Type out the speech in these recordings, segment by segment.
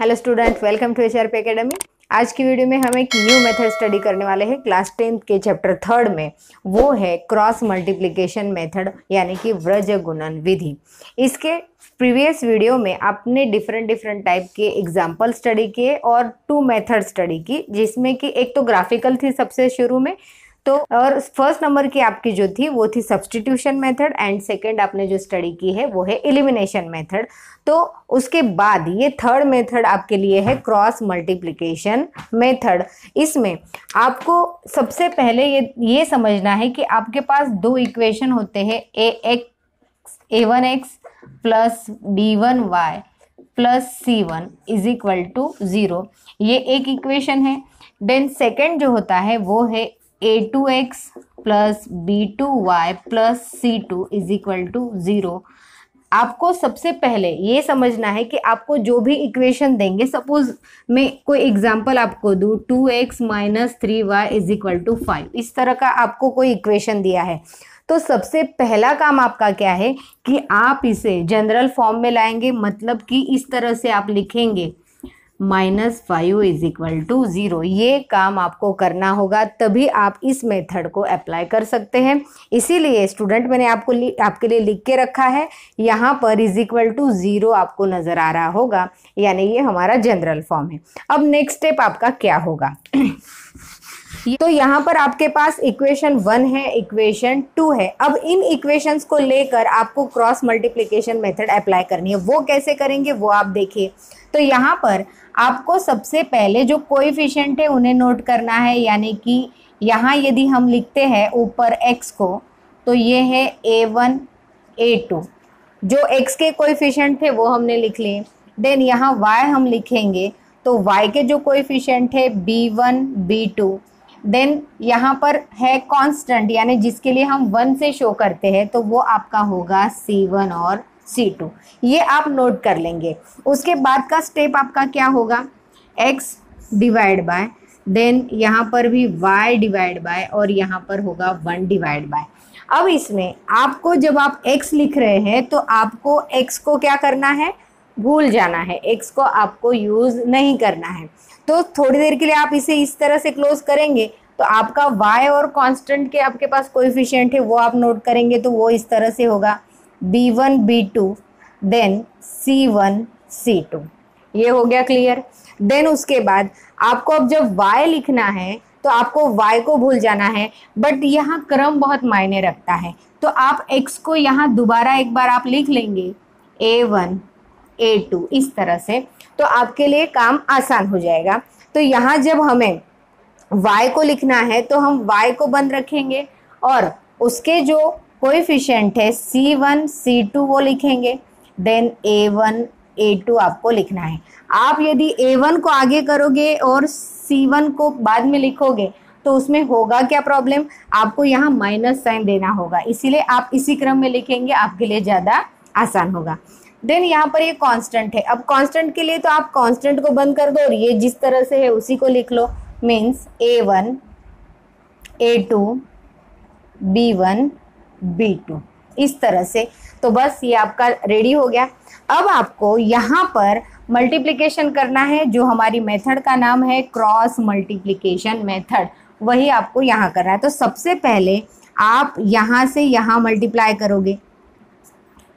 Hello student, welcome to HRP academy. आज की video में हम एक न्यू मेथड स्टडी करने वाले हैं क्लास 10th के चैप्टर 3 में। वो है क्रॉस मल्टीप्लिकेशन मेथड यानी कि वृज गुणन विधि। इसके प्रीवियस वीडियो में आपने डिफरेंट टाइप के एग्जाम्पल स्टडी किए और 2 मेथड स्टडी की, जिसमें कि एक तो ग्राफिकल थी सबसे शुरू में, तो और फर्स्ट नंबर की आपकी जो थी वो थी सब्स्टिट्यूशन मेथड एंड सेकंड आपने जो स्टडी की है वो है एलिमिनेशन मेथड। तो उसके बाद ये थर्ड मेथड आपके लिए है क्रॉस मल्टीप्लिकेशन मेथड। इसमें आपको सबसे पहले ये समझना है कि आपके पास 2 इक्वेशन होते हैं, a1x plus b1y plus c1 is equal to 0। ये एक इक्वेशन है। देन सेकेंड जो होता है वो है a2x plus b2y plus c2 is equal to 0। आपको सबसे पहले ये समझना है कि आपको जो भी इक्वेशन देंगे, सपोज मैं कोई एग्जांपल आपको दूँ 2x minus 3y is equal to 5, इस तरह का आपको कोई इक्वेशन दिया है, तो सबसे पहला काम आपका क्या है कि आप इसे जनरल फॉर्म में लाएंगे। मतलब कि इस तरह से आप लिखेंगे -5 इज इक्वल टू 0। ये काम आपको करना होगा, तभी आप इस मेथड को अप्लाई कर सकते हैं। इसीलिए स्टूडेंट मैंने आपके लिए लिख के रखा है, यहाँ पर इज इक्वल टू 0 आपको नजर आ रहा होगा, यानी ये हमारा जनरल फॉर्म है। अब नेक्स्ट स्टेप आपका क्या होगा तो यहाँ पर आपके पास इक्वेशन 1 है, इक्वेशन 2 है। अब इन इक्वेशंस को लेकर आपको क्रॉस मल्टीप्लिकेशन मेथड अप्लाई करनी है। वो कैसे करेंगे वो आप देखिए। तो यहाँ पर आपको सबसे पहले जो कोएफिशिएंट है उन्हें नोट करना है, यानी कि यहाँ यदि हम लिखते हैं ऊपर x को, तो ये है a1 a2, जो x के कोएफिशिएंट थे वो हमने लिख लिए। देन यहाँ y हम लिखेंगे, तो y के जो कोएफिशिएंट है b1 b2। देन यहाँ पर है कांस्टेंट, यानी जिसके लिए हम 1 से शो करते हैं, तो वो आपका होगा c1 और c2। ये आप नोट कर लेंगे। उसके बाद का स्टेप आपका क्या होगा, x डिवाइड बाय, देन यहाँ पर भी y डिवाइड बाय, और यहाँ पर होगा 1 डिवाइड बाय। अब इसमें आपको जब आप x लिख रहे हैं तो आपको x को क्या करना है, भूल जाना है। x को आपको यूज नहीं करना है। तो थोड़ी देर के लिए आप इसे इस तरह से क्लोज करेंगे, तो आपका y और कांस्टेंट के आपके पास कोएफिशिएंट है वो आप नोट करेंगे, तो वो इस तरह से होगा b1 b2 then c1 c2। ये हो गया क्लियर। देन उसके बाद आपको अब जब y लिखना है तो आपको y को भूल जाना है, बट यहाँ क्रम बहुत मायने रखता है। तो आप x को यहाँ दोबारा एक बार आप लिख लेंगे a1 a2 इस तरह से, तो आपके लिए काम आसान हो जाएगा। तो यहाँ जब हमें y को लिखना है तो हम y को बंद रखेंगे और उसके जो कोएफिशिएंट है c1 c2 वो लिखेंगे। देन a1 a2 आपको लिखना है। आप यदि a1 को आगे करोगे और c1 को बाद में लिखोगे तो उसमें होगा क्या प्रॉब्लम, आपको यहाँ माइनस साइन देना होगा। इसीलिए आप इसी क्रम में लिखेंगे, आपके लिए ज़्यादा आसान होगा। देन यहाँ पर ये कांस्टेंट है। अब कांस्टेंट के लिए तो आप कांस्टेंट को बंद कर दो और ये जिस तरह से है उसी को लिख लो। Means a1 a2 b1 b2 इस तरह से। तो बस ये आपका रेडी हो गया। अब आपको यहाँ पर मल्टीप्लिकेशन करना है, जो हमारी मेथड का नाम है क्रॉस मल्टीप्लिकेशन मेथड, वही आपको यहाँ करना है। तो सबसे पहले आप यहाँ से यहाँ मल्टीप्लाई करोगे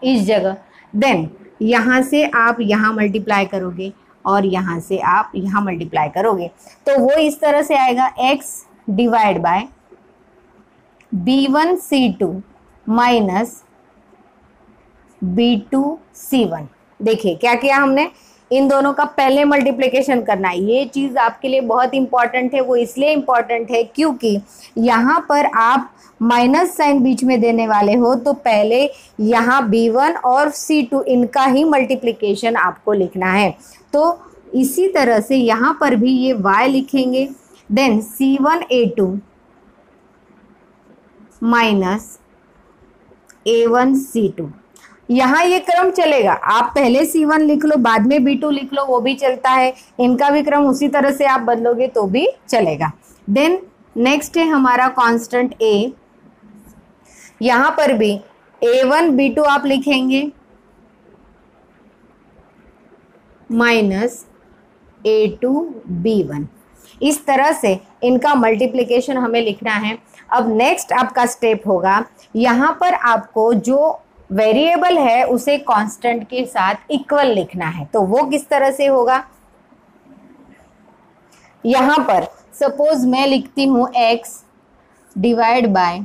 इस जगह, देन यहाँ से आप यहाँ मल्टीप्लाई करोगे और यहाँ से आप यहाँ मल्टीप्लाई करोगे, तो वो इस तरह से आएगा x divide bye b1 c2 minus b2 c1। देखिए क्या किया हमने, इन दोनों का पहले मल्टीप्लिकेशन करना है। ये चीज़ आपके लिए बहुत इंपॉर्टेंट है। वो इसलिए इंपॉर्टेंट है क्योंकि यहाँ पर आप माइनस साइन बीच में देने वाले हो, तो पहले यहाँ b1 और c2 इनका ही मल्टीप्लिकेशन आपको लिखना है। तो इसी तरह से यहाँ पर भी ये y लिखेंगे, then c1 a2 minus a1 c2। यहाँ ये क्रम चलेगा, आप पहले c1 लिख लो बाद में b2 लिख लो, वो भी चलता है। इनका भी क्रम उसी तरह से आप बदलोगे तो भी चलेगा। देन नेक्स्ट है हमारा कांस्टेंट a। यहाँ पर भी a1 b2 आप लिखेंगे माइनस A2B1। इस तरह से इनका मल्टीप्लिकेशन हमें लिखना है। अब नेक्स्ट आपका स्टेप होगा, यहाँ पर आपको जो वेरिएबल है उसे कांस्टेंट के साथ इक्वल लिखना है। तो वो किस तरह से होगा, यहाँ पर सपोज मैं लिखती हूँ x divide by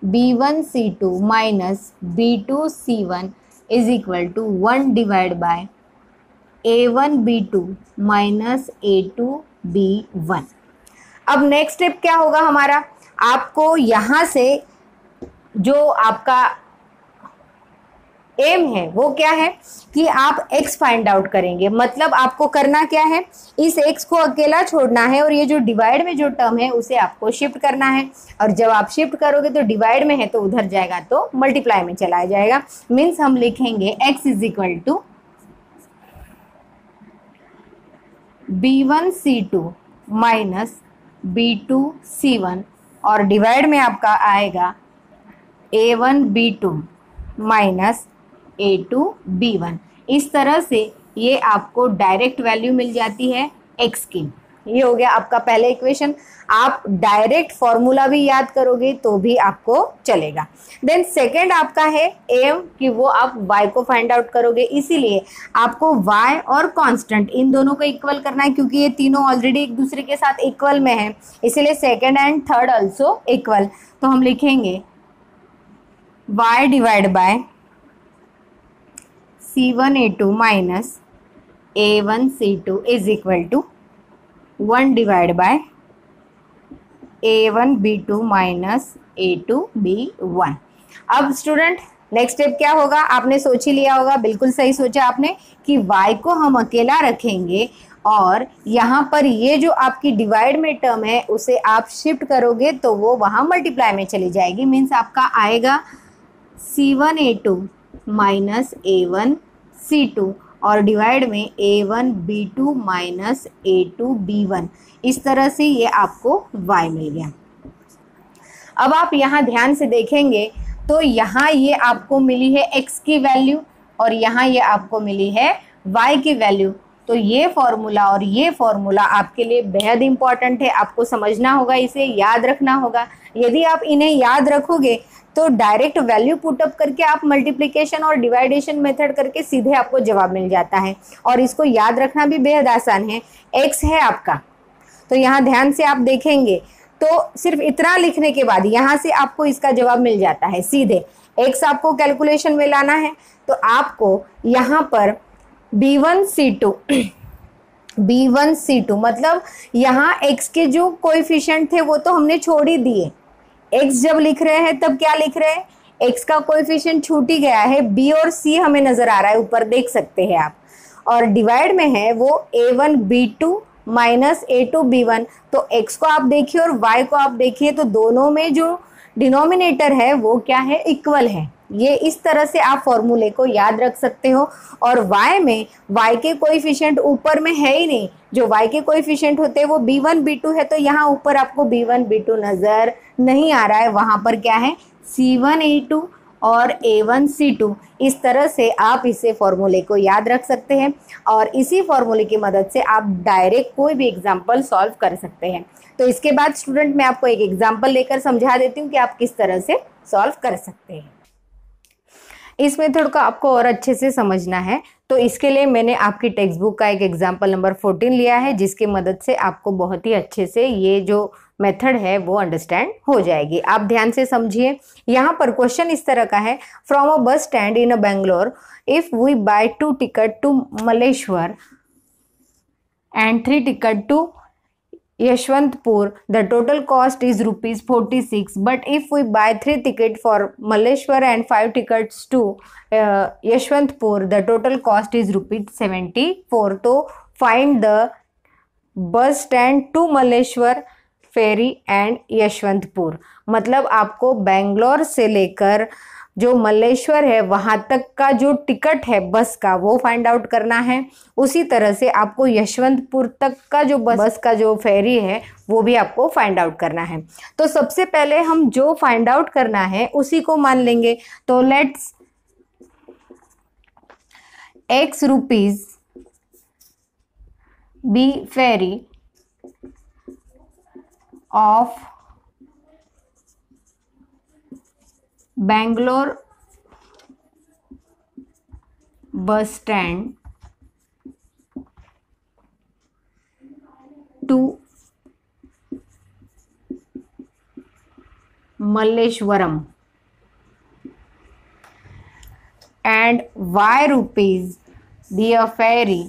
B1C2 minus B2C1 is equal to 1 divide by A1B2 minus A2B1। अब नेक्स्ट स्टेप क्या होगा हमारा, आपको यहाँ से जो आपका एम है वो क्या है कि आप x फाइंड आउट करेंगे। मतलब आपको करना क्या है, इस x को अकेला छोड़ना है और ये जो डिवाइड में जो टर्म है उसे आपको शिफ्ट करना है। और जब आप शिफ्ट करोगे तो डिवाइड में है तो उधर जाएगा तो मल्टीप्लाई में चला जाएगा। मीन्स हम लिखेंगे x is equal to B1C2 minus B2C1 और डिवाइड में आपका आएगा A1B2 माइनस A2B1। इस तरह से ये आपको डायरेक्ट वैल्यू मिल जाती है x की। ये हो गया आपका पहला इक्वेशन। आप डायरेक्ट फॉर्मूला भी याद करोगे तो भी आपको चलेगा। देन सेकंड आपका है एम कि वो आप y को फाइंड आउट करोगे, इसीलिए आपको y और कांस्टेंट इन दोनों को इक्वल करना है, क्योंकि ये तीनों ऑलरेडी एक दूसरे के साथ इक्वल में है, इसीलिए second and third also equal. तो हम लिखेंगे y divide by C1A2 minus A1C2 is equal to 1 divide by A1B2 minus A2B1। अब स्टूडेंट नेक्स्ट स्टेप क्या होगा, आपने सोच ही लिया होगा, बिल्कुल सही सोचा आपने कि y को हम अकेला रखेंगे और यहाँ पर ये जो आपकी डिवाइड में टर्म है उसे आप शिफ्ट करोगे तो वो वहाँ मल्टीप्लाई में चली जाएगी। मीन्स आपका आएगा C1A2 माइनस A1C2 और डिवाइड में A1B2 माइनस A2B1। इस तरह से ये आपको y मिल गया। अब आप यहाँ ध्यान से देखेंगे तो यहाँ ये आपको मिली है x की वैल्यू और यहाँ ये आपको मिली है y की वैल्यू। तो ये फॉर्मूला और ये फॉर्मूला आपके लिए बेहद इंपॉर्टेंट है, आपको समझना होगा, इसे याद रखना होगा। यदि आप इन्हें याद रखोगे तो डायरेक्ट वैल्यू पुटअप करके आप मल्टीप्लिकेशन और डिवाइडेशन मेथड करके सीधे आपको जवाब मिल जाता है। और इसको याद रखना भी बेहद आसान है। x है आपका, तो यहाँ ध्यान से आप देखेंगे तो सिर्फ इतना लिखने के बाद यहाँ से आपको इसका जवाब मिल जाता है सीधे। x आपको कैलकुलेशन में लाना है तो आपको यहाँ पर B1C2 B1C2 मतलब यहाँ x के जो कोएफिशिएंट थे वो तो हमने छोड़ ही दिए। x जब लिख रहे हैं तब क्या लिख रहे हैं, x का कोएफिशिएंट छूट ही गया है, b और c हमें नजर आ रहा है, ऊपर देख सकते हैं आप। और डिवाइड में है वो A1B2 माइनस A2B1। तो x को आप देखिए और y को आप देखिए तो दोनों में जो डिनोमिनेटर है वो क्या है, इक्वल है। ये इस तरह से आप फॉर्मूले को याद रख सकते हो। और y में y के कोएफिशिएंट ऊपर में है ही नहीं, जो y के कोएफिशिएंट होते हैं वो B1 B2 है, तो यहाँ ऊपर आपको B1 B2 नज़र नहीं आ रहा है, वहाँ पर क्या है C1A2 और A1C2। इस तरह से आप इसे फॉर्मूले को याद रख सकते हैं और इसी फॉर्मूले की मदद से आप डायरेक्ट कोई भी एग्जाम्पल सॉल्व कर सकते हैं। तो इसके बाद स्टूडेंट मैं आपको एक एग्जाम्पल लेकर समझा देती हूँ कि आप किस तरह से सॉल्व कर सकते हैं। इस मेथड को आपको और अच्छे से समझना है तो इसके लिए मैंने आपकी टेक्स्ट बुक का एक एग्जाम्पल नंबर 14 लिया है, जिसकी मदद से आपको बहुत ही अच्छे से ये जो मेथड है वो अंडरस्टैंड हो जाएगी। आप ध्यान से समझिए। यहाँ पर क्वेश्चन इस तरह का है, from a bus stand in a Bangalore if we buy 2 ticket to Maleshwar and 3 ticket to Yeshwantpur, the total cost is rupees 46. But if we buy 3 tickets for Maleshwar and 5 tickets to Yeshwantpur, the total cost is rupees 74. तो find the bus stand to Maleshwar, fare and Yeshwantpur. मतलब आपको बेंगलोर से लेकर जो मल्लेश्वर है वहाँ तक का जो टिकट है बस का वो फाइंड आउट करना है। उसी तरह से आपको यशवंतपुर तक का जो बस का जो फेरी है वो भी आपको फाइंड आउट करना है। तो सबसे पहले हम जो फाइंड आउट करना है उसी को मान लेंगे। तो let's x rupees be fare of Bangalore bus stand to Malleshwaram and Y rupees be a ferry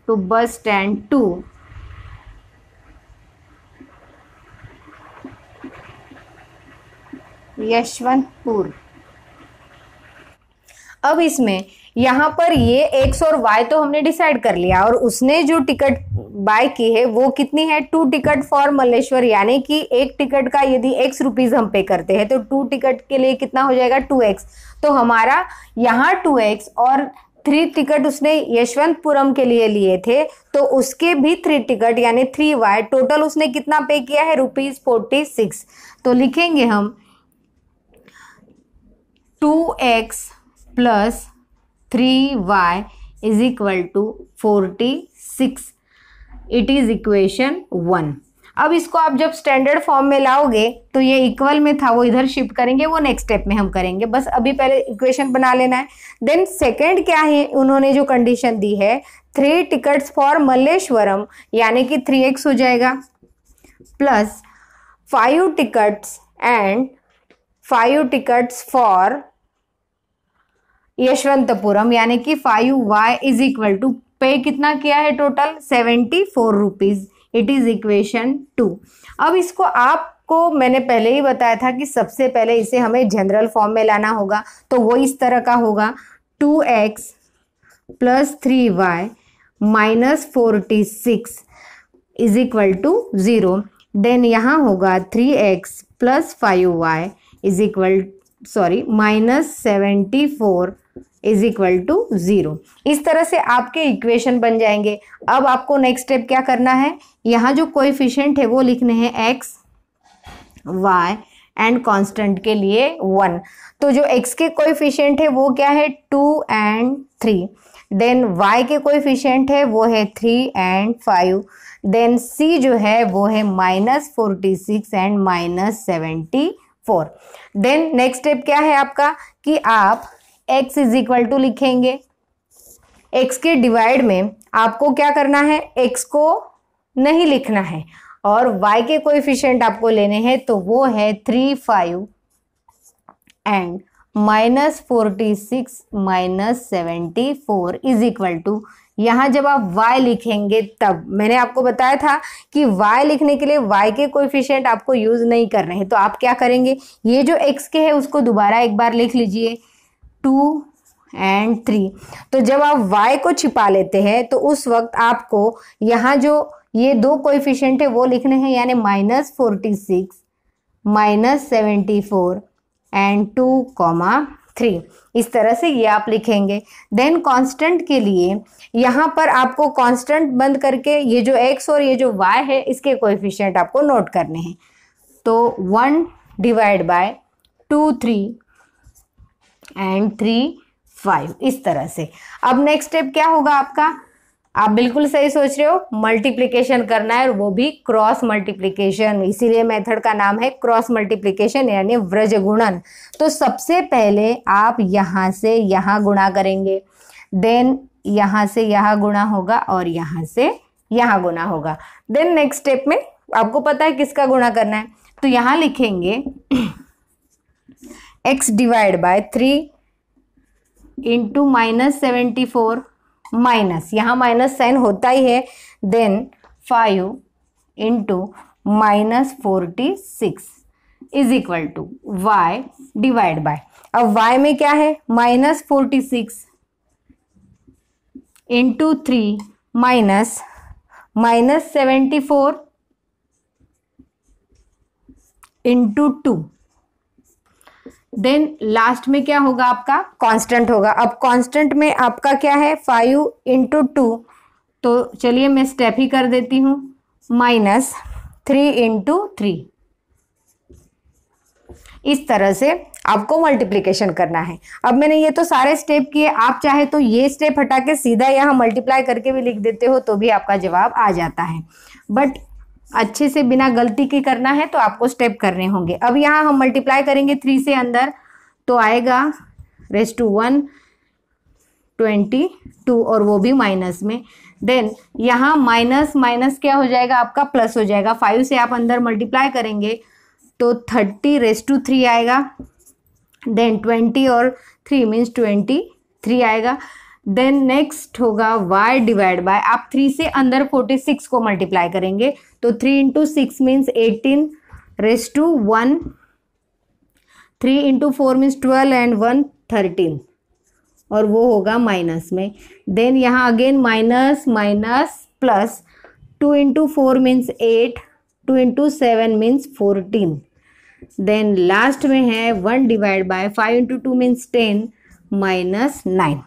to bus stand to Yeshwantpur. अब इसमें यहाँ पर ये एक्स और वाई तो हमने डिसाइड कर लिया, और उसने जो टिकट बाय की है वो कितनी है, 2 टिकट फॉर मल्लेश्वर, यानी कि एक टिकट का यदि x रुपीज हम पे करते हैं तो 2 टिकट के लिए कितना हो जाएगा 2x। तो हमारा यहाँ 2x और 3 टिकट उसने यशवंतपुरम के लिए लिए थे तो उसके भी 3 टिकट यानी 3y, टोटल उसने कितना पे किया है ₹46। तो लिखेंगे हम 2x plus 3y is equal to 46। It is equation 1। अब इसको आप जब स्टैंडर्ड फॉर्म में लाओगे तो ये इक्वल में था वो इधर शिफ्ट करेंगे, वो नेक्स्ट स्टेप में हम करेंगे, बस अभी पहले इक्वेशन बना लेना है। देन सेकंड क्या है, उन्होंने जो कंडीशन दी है 3 टिकट्स फॉर मल्लेश्वरम यानी कि 3x हो जाएगा, plus 5 tickets and 5 tickets for Yeshwantpuram यानी कि 5y इज इक्वल टू पे कितना किया है total 74 rupees. It is equation 2। अब इसको आपको मैंने पहले ही बताया था कि सबसे पहले इसे हमें जनरल फॉर्म में लाना होगा, तो वो इस तरह का होगा 2x plus 3y minus 46 is equal to 0। Then यहाँ होगा 3x plus 5y is equal minus 74 is equal to 0। इस तरह से आपके इक्वेशन बन जाएंगे। अब आपको नेक्स्ट स्टेप क्या करना है, यहाँ जो कोएफिशिएंट है वो लिखने हैं x, y एंड कांस्टेंट के लिए 1। तो जो x के कोएफिशिएंट है वो क्या है 2 एंड 3। देन y के कोएफिशिएंट है वो है 3 एंड 5। देन c जो है वो है minus 46 and minus 74। Then next step क्या है आपका कि आप x इज इक्वल टू लिखेंगे, x के डिवाइड में आपको क्या करना है x को नहीं लिखना है और y के कोएफिशिएंट आपको लेने हैं, तो वो है 3, 5 and minus 46 minus 74 is equal to, यहाँ जब आप y लिखेंगे तब मैंने आपको बताया था कि y लिखने के लिए y के कोएफिशिएंट आपको यूज नहीं करने हैं, तो आप क्या करेंगे ये जो x के है उसको दोबारा एक बार लिख लीजिए 2 एंड 3। तो जब आप y को छिपा लेते हैं तो उस वक्त आपको यहाँ जो ये 2 कोएफिशिएंट है वो लिखने हैं, यानी माइनस 46 माइनस 74 एंड 2, 3। इस तरह से ये आप लिखेंगे। देन कांस्टेंट के लिए यहाँ पर आपको कांस्टेंट बंद करके ये जो x और ये जो y है इसके कोएफिशिएंट आपको नोट करने हैं। तो 1 डिवाइड बाय 2, 3 एंड 3, 5 इस तरह से। अब नेक्स्ट स्टेप क्या होगा आपका, आप बिल्कुल सही सोच रहे हो, मल्टीप्लिकेशन करना है और वो भी क्रॉस मल्टीप्लिकेशन, इसीलिए मेथड का नाम है क्रॉस मल्टीप्लिकेशन यानी व्रज गुणन। तो सबसे पहले आप यहाँ से यहाँ गुणा करेंगे, देन यहाँ से यहाँ गुणा होगा और यहाँ से यहाँ गुणा होगा। देन नेक्स्ट स्टेप में आपको पता है किसका गुणा करना है, तो यहाँ लिखेंगे x divide by 3 into minus 74 minus, यहाँ माइनस साइन होता ही है, then 5 into minus 46 is equal to y divide by, अब y में क्या है minus 46 into 3 minus 74 into 2। Then last में क्या होगा आपका कांस्टेंट होगा। अब कांस्टेंट में आपका क्या है 5 इंटू 2, तो चलिए मैं स्टेप ही कर देती हूँ, माइनस 3 इंटू 3। इस तरह से आपको मल्टीप्लिकेशन करना है। अब मैंने ये तो सारे स्टेप किए, आप चाहे तो ये स्टेप हटा के सीधा यहाँ मल्टीप्लाई करके भी लिख देते हो तो भी आपका जवाब आ जाता है, बट अच्छे से बिना गलती के करना है तो आपको स्टेप करने होंगे। अब यहाँ हम मल्टीप्लाई करेंगे 3 से अंदर तो आएगा रेज़ टू 1 22 और वो भी माइनस में। देन यहाँ माइनस माइनस क्या हो जाएगा आपका प्लस हो जाएगा। 5 से आप अंदर मल्टीप्लाई करेंगे तो 30 रेज़ टू 3 आएगा। देन 20 और 3 मीन्स 23 आएगा। देन नेक्स्ट होगा y डिवाइड बाय, आप 3 से अंदर 46 को मल्टीप्लाई करेंगे तो 3 into 6 means 18 raise to 1, 3 into 4 means 12 and 1 13 और वो होगा माइनस में। देन यहाँ again minus minus plus, 2 into 4 means 8, 2 into 7 means 14। Then last में है 1 divide by 5 into 2 means 10 minus 9।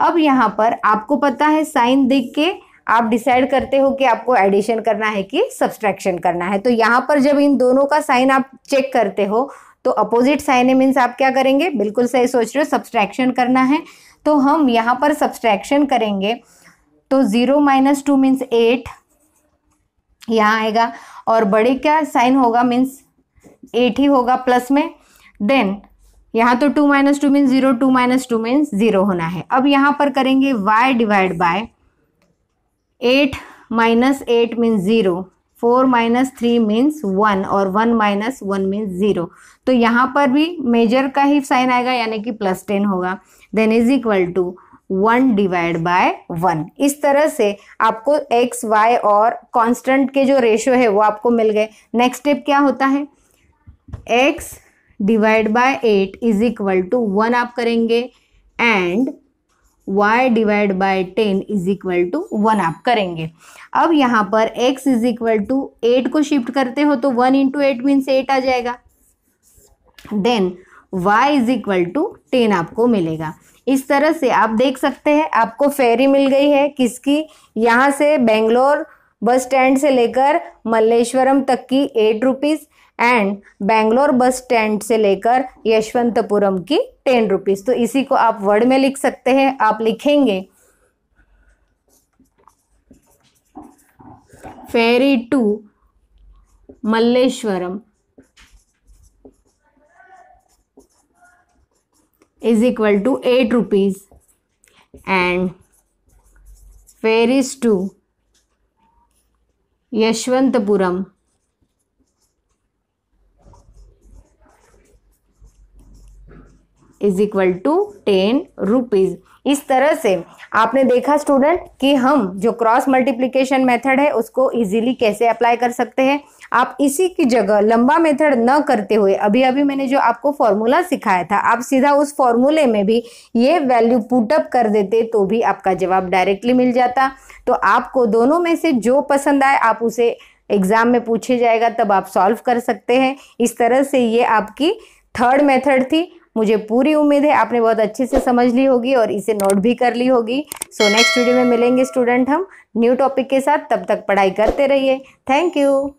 अब यहाँ पर आपको पता है साइन देख के आप डिसाइड करते हो कि आपको एडिशन करना है कि सब्सट्रैक्शन करना है। तो यहाँ पर जब इन दोनों का साइन आप चेक करते हो तो अपोजिट साइन है मीन्स आप क्या करेंगे, बिल्कुल सही सोच रहे हो, सब्सट्रैक्शन करना है। तो हम यहाँ पर सब्सट्रैक्शन करेंगे तो 0 माइनस 2 मीन्स 8 यहाँ आएगा और बड़े क्या साइन होगा मीन्स 8 ही होगा प्लस में। देन यहाँ तो 2 माइनस 2 मीन्स 0, 2 माइनस 2 मीन्स 0 होना है। अब यहाँ पर करेंगे y divide by 8 minus 8 means 0, 4 minus 3 means 1 और 1 माइनस 1 मीन्स 0। तो यहाँ पर भी मेजर का ही साइन आएगा यानी कि प्लस 10 होगा। Then is equal to 1 divide by 1। इस तरह से आपको x, y और कांस्टेंट के जो रेशियो है वो आपको मिल गए। नेक्स्ट स्टेप क्या होता है, x divide by 8 is equal to 1 आप करेंगे and y divide by 10 is equal to 1 आप करेंगे। अब यहाँ पर x इज इक्वल टू 8 को शिफ्ट करते हो तो 1 इंटू 8 मीन्स 8 आ जाएगा। Then y is equal to 10 आपको मिलेगा। इस तरह से आप देख सकते हैं आपको फेरी मिल गई है किसकी, यहाँ से बेंगलोर बस स्टैंड से लेकर मल्लेश्वरम तक की 8 rupees and Bangalore bus stand से लेकर यशवंतपुरम की 10 रुपीज़। तो इसी को आप वर्ड में लिख सकते हैं। आप लिखेंगे fare to Malleshwaram is equal to 8 rupees and fares to Yeshwantpuram is equal to 10 rupees. इस तरह से आपने देखा स्टूडेंट कि हम जो क्रॉस मल्टीप्लिकेशन मेथड है उसको इजीली कैसे अप्लाई कर सकते हैं। आप इसी की जगह लंबा मेथड न करते हुए अभी अभी मैंने जो आपको फॉर्मूला सिखाया था आप सीधा उस फॉर्मूले में भी ये वैल्यू पुटअप कर देते तो भी आपका जवाब डायरेक्टली मिल जाता। तो आपको दोनों में से जो पसंद आए आप उसे एग्जाम में पूछे जाएगा तब आप सॉल्व कर सकते हैं। इस तरह से ये आपकी थर्ड मेथड थी। मुझे पूरी उम्मीद है आपने बहुत अच्छे से समझ ली होगी और इसे नोट भी कर ली होगी। सो नेक्स्ट वीडियो में मिलेंगे स्टूडेंट हम न्यू टॉपिक के साथ। तब तक पढ़ाई करते रहिए। Thank you.